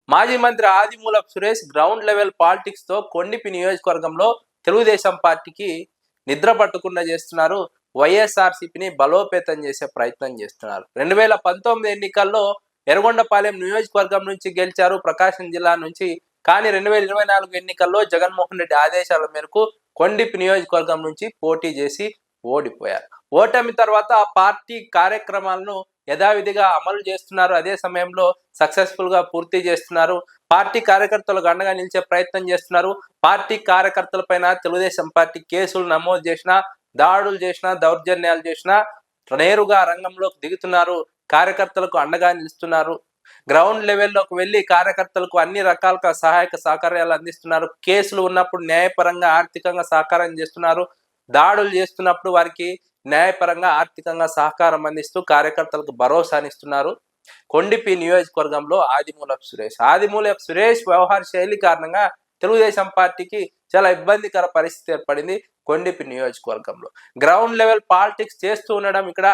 మాజీ మంత్రి Adimulapu Suresh ground level politics తో కొండిపి నియోజకవర్గంలో తెలుగుదేశం పార్టీకి నిద్ర పట్టకుండా చేస్తున్నారు. వైఎస్ఆర్సీపీని బలోపేతం చేసే ప్రయత్నం చేస్తున్నారు. 2019 ఎన్నికల్లో ఎర్రగొండపాలెం నియోజకవర్గం నుంచి గెలిచారు, ప్రకాశం జిల్లా నుంచి. కానీ 2024 ఎన్నికల్లో జగన్మోహన్ రెడ్డి ఆదేశాల మేరకు కొండిపి నియోజకవర్గం నుంచి పోటీ చేసి ఓడిపోయారు. ఓటమి తర్వాత పార్టీ కార్యక్రమాలను యథావిధిగా అమలు చేస్తున్నారు. అదే సమయంలో సక్సెస్ఫుల్ గా పూర్తి చేస్తున్నారు. పార్టీ కార్యకర్తలకు అండగా నిలిచే ప్రయత్నం చేస్తున్నారు. పార్టీ కార్యకర్తల పైన తెలుగుదేశం పార్టీ కేసులు నమోదు చేసినా, దాడులు చేసినా, దౌర్జన్యాలు చేసినా నేరుగా రంగంలోకి దిగుతున్నారు. కార్యకర్తలకు అండగా నిలుస్తున్నారు. గ్రౌండ్ లెవెల్లోకి వెళ్ళి కార్యకర్తలకు అన్ని రకాల సహాయక సహకార్యాలు అందిస్తున్నారు. కేసులు ఉన్నప్పుడు న్యాయపరంగా ఆర్థికంగా సహకారం చేస్తున్నారు. దాడులు చేస్తున్నప్పుడు వారికి న్యాయపరంగా ఆర్థికంగా సహకారం అందిస్తూ కార్యకర్తలకు భరోసానిస్తున్నారు. కొండిపి నియోజకవర్గంలో ఆదిమూలపు సురేష్ వ్యవహార శైలి కారణంగా తెలుగుదేశం పార్టీకి చాలా ఇబ్బందికర పరిస్థితి ఏర్పడింది. కొండిపి నియోజకవర్గంలో గ్రౌండ్ లెవెల్ పాలిటిక్స్ చేస్తూ ఉండడం ఇక్కడ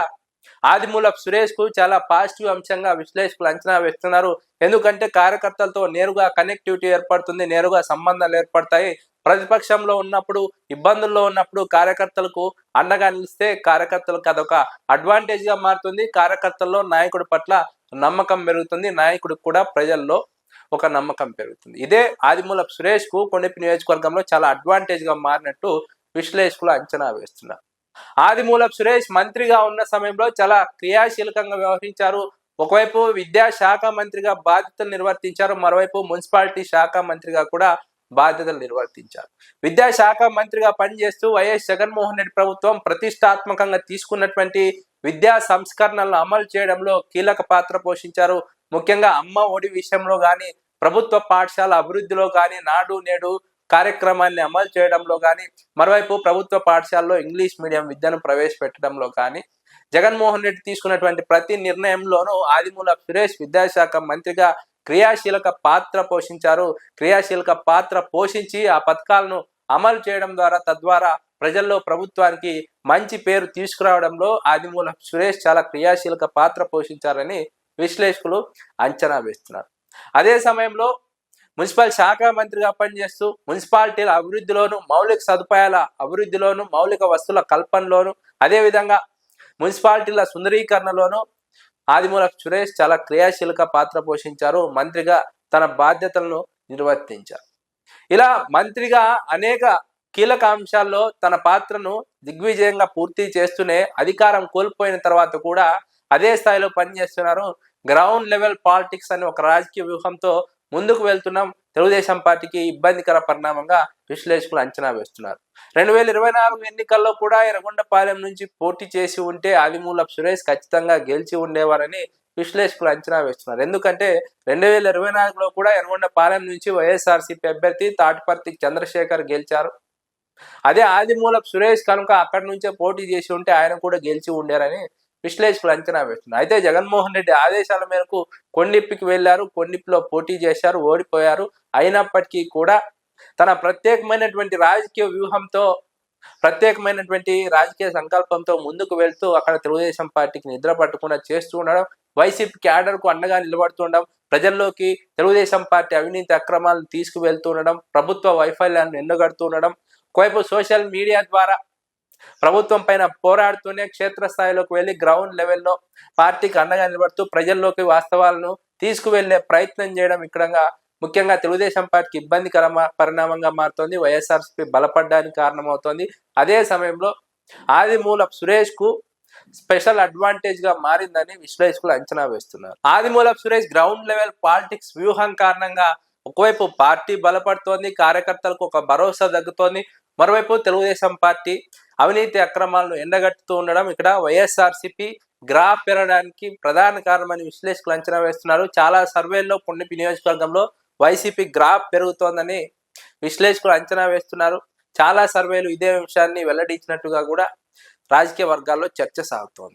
ఆదిమూలపు సురేష్ కు చాలా పాజిటివ్ అంశంగా విశ్లేషకులు అంచనా వేస్తున్నారు. ఎందుకంటే కార్యకర్తలతో నేరుగా కనెక్టివిటీ ఏర్పడుతుంది, నేరుగా సంబంధాలు ఏర్పడతాయి. ప్రతిపక్షంలో ఉన్నప్పుడు, ఇబ్బందుల్లో ఉన్నప్పుడు కార్యకర్తలకు అండగా నిలిస్తే కార్యకర్తలకు అదొక అడ్వాంటేజ్ గా మారుతుంది. కార్యకర్తల్లో నాయకుడి పట్ల నమ్మకం పెరుగుతుంది, నాయకుడికి కూడా ప్రజల్లో ఒక నమ్మకం పెరుగుతుంది. ఇదే ఆదిమూలపు సురేష్ కు కొండిపి నియోజకవర్గంలో చాలా అడ్వాంటేజ్ గా మారినట్టు విశ్లేషకులు అంచనా వేస్తున్నారు. ఆదిమూలపు సురేష్ మంత్రిగా ఉన్న సమయంలో చాలా క్రియాశీలకంగా వ్యవహరించారు. ఒకవైపు విద్యాశాఖ మంత్రిగా బాధ్యతలు నిర్వర్తించారు, మరోవైపు మున్సిపాలిటీ శాఖ మంత్రిగా కూడా బాధ్యతలు నిర్వర్తించారు. విద్యాశాఖ మంత్రిగా పనిచేస్తూ వైఎస్ జగన్మోహన్ రెడ్డి ప్రభుత్వం ప్రతిష్టాత్మకంగా తీసుకున్నటువంటి విద్యా సంస్కరణలను అమలు చేయడంలో కీలక పాత్ర పోషించారు. ముఖ్యంగా అమ్మ ఒడి విషయంలో కానీ, ప్రభుత్వ పాఠశాల అభివృద్ధిలో కానీ, నాడు నేడు కార్యక్రమాన్ని అమలు చేయడంలో కానీ, మరోవైపు ప్రభుత్వ పాఠశాలలో ఇంగ్లీష్ మీడియం విద్యను ప్రవేశపెట్టడంలో కానీ జగన్మోహన్ రెడ్డి తీసుకున్నటువంటి ప్రతి నిర్ణయంలోనూ ఆదిమూలపు సురేష్ విద్యాశాఖ మంత్రిగా క్రియాశీలక పాత్ర పోషించారు. క్రియాశీలక పాత్ర పోషించి ఆ పథకాలను అమలు చేయడం ద్వారా, తద్వారా ప్రజల్లో ప్రభుత్వానికి మంచి పేరు తీసుకురావడంలో ఆదిమూలపు సురేష్ చాలా క్రియాశీలక పాత్ర పోషించారని విశ్లేషకులు అంచనా వేస్తున్నారు. అదే సమయంలో మున్సిపల్ శాఖ మంత్రిగా పనిచేస్తూ మున్సిపాలిటీల అభివృద్ధిలోను, మౌలిక సదుపాయాల అభివృద్ధిలోను, మౌలిక వస్తువుల కల్పనలోను, అదేవిధంగా మున్సిపాలిటీల సుందరీకరణలోను ఆదిమూలపు సురేష్ చాలా క్రియాశీలక పాత్ర పోషించారు. మంత్రిగా తన బాధ్యతలను నిర్వర్తించారు. ఇలా మంత్రిగా అనేక కీలక అంశాల్లో తన పాత్రను దిగ్విజయంగా పూర్తి చేస్తూనే అధికారం కోల్పోయిన తర్వాత కూడా అదే స్థాయిలో పనిచేస్తున్నారు. గ్రౌండ్ లెవెల్ పాలిటిక్స్ అని ఒక రాజకీయ వ్యూహంతో ముందుకు వెళ్తున్నాం. తెలుగుదేశం పార్టీకి ఇబ్బందికర పరిణామంగా విశ్లేషకులు అంచనా వేస్తున్నారు. 2024 ఎన్నికల్లో కూడా ఎర్రగొండపాలెం నుంచి పోటీ చేసి ఉంటే ఆదిమూలపు సురేష్ ఖచ్చితంగా గెలిచి ఉండేవారని విశ్లేషకులు అంచనా వేస్తున్నారు. ఎందుకంటే 2024లో కూడా ఎర్రగొండపాలెం నుంచి వైఎస్ఆర్సీపీ అభ్యర్థి తాటిపర్తి చంద్రశేఖర్ గెలిచారు. అదే ఆదిమూలపు సురేష్ కనుక అక్కడి నుంచే పోటీ చేసి ఉంటే ఆయన కూడా గెలిచి ఉండారని విశ్లేషకులు అంచనా వేస్తున్నారు. అయితే జగన్మోహన్ రెడ్డి ఆదేశాల మేరకు కొండిప్పికి వెళ్లారు, కొండిప్పిలో పోటీ చేశారు, ఓడిపోయారు. అయినప్పటికీ కూడా తన ప్రత్యేకమైనటువంటి రాజకీయ వ్యూహంతో, ప్రత్యేకమైనటువంటి రాజకీయ సంకల్పంతో ముందుకు వెళ్తూ అక్కడ తెలుగుదేశం పార్టీకి నిద్ర పట్టకుండా చేస్తూ ఉండడం, వైసీపీ క్యాడర్ కు అండగా నిలబడుతుండడం, ప్రజల్లోకి తెలుగుదేశం పార్టీ అవినీతి అక్రమాలను తీసుకువెళ్తూ ఉండడం, ప్రభుత్వ వైఫల్యాన్ని ఎండగడుతూ ఉండడం, ఒకవైపు సోషల్ మీడియా ద్వారా ప్రభుత్వం పైన పోరాడుతూనే క్షేత్రస్థాయిలోకి వెళ్ళి గ్రౌండ్ లెవెల్లో పార్టీకి అండగా నిలబడుతూ ప్రజల్లోకి వాస్తవాలను తీసుకువెళ్లే ప్రయత్నం చేయడం ఇక్కడ ముఖ్యంగా తెలుగుదేశం పార్టీకి ఇబ్బందికర పరిణామంగా మారుతోంది. వైఎస్ఆర్సీపీ బలపడడానికి కారణమవుతోంది. అదే సమయంలో ఆదిమూలపు సురేష్ కు స్పెషల్ అడ్వాంటేజ్ గా మారిందని విశ్లేషకులు అంచనా వేస్తున్నారు. Adimulapu Suresh ground level politics వ్యూహం కారణంగా ఒకవైపు పార్టీ బలపడుతోంది, కార్యకర్తలకు ఒక భరోసా తగ్గుతోంది, మరోవైపు తెలుగుదేశం పార్టీ అవినీతి అక్రమాలను ఎండగట్టుతూ ఉండడం ఇక్కడ వైఎస్ఆర్సీపీ గ్రాఫ్ పెరగడానికి ప్రధాన కారణమని విశ్లేషకులు అంచనా వేస్తున్నారు. చాలా సర్వేల్లో కొండిపి నియోజకవర్గంలో వైసీపీ గ్రాఫ్ పెరుగుతోందని విశ్లేషకులు అంచనా వేస్తున్నారు. చాలా సర్వేలు ఇదే విషయాన్ని వెల్లడించినట్టుగా కూడా రాజకీయ వర్గాల్లో చర్చ సాగుతోంది.